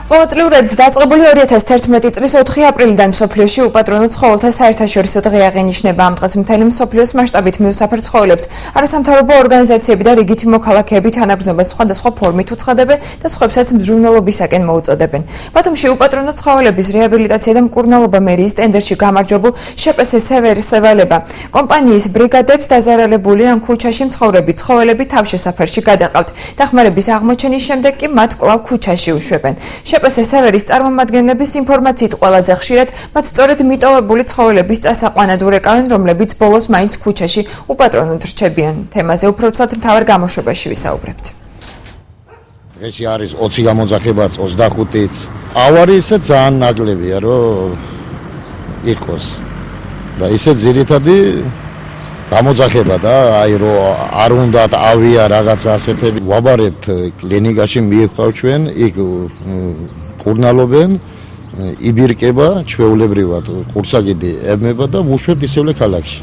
ყოველწლიურად დაწყებული 2011 წლის 4 აპრილიდან მსოფლიოში უპატრონო ცხოველთა საერთაშორისო დღე აღენიშნება. ამ დღეს მთელი მსოფლიოს მასშტაბით მიუსაფრ ცხოველებს არასამთავრობო ორგანიზაციები და რიგითი მოქალაქეები თანაგრძნობას სხვადასხვა ფორმით უცხადებენ და სხვებსაც მზრუნველობისაკენ მოუწოდებენ. ბათუმში უპატრონო ცხოველების რეაბილიტაცია და მკურნალობა მერიის ტენდერში გამარჯვებულ შპს სევერის ევალება. კომპანიის ბრიგადებს დაზარალებული ან ქუჩაში მცხოვრები ცხოველები თავშესაფერში გადაყავთ. დახმარების აღმოჩენის შემდეგ კი მათ კვლავ ქუჩაში უშვებენ. შპს სევერის წარმომადგენლების ინფორმაციით ყველაზე ხშირად მათ სწორედ მიტოვებული ცხოველების წასაყვანად ურეკავენ, რომლებიც ბოლოს მაინც ქუჩაში უპატრონოდ რჩებიან. თემაზე უფრო ცალ მთავარ გამოშვებაში ვისაუბრებთ. დღეში არის 20 გამოძახებაც 25-იც. ავარიისა ძალიან ნაკლებია, რომ იყოს. და ისე ძირითადი გამოძახება და აი რომ არ უნდათ ავია რაღაცა ასეთები. ვაბარებთ კლინიკაში მიეხვავ ჩვენ, იქ კურნალობენ, იბირკება ჩვეულებრივად, ყურსაგიდი ებმება და ვუშვებთ ისევ ქალაქში.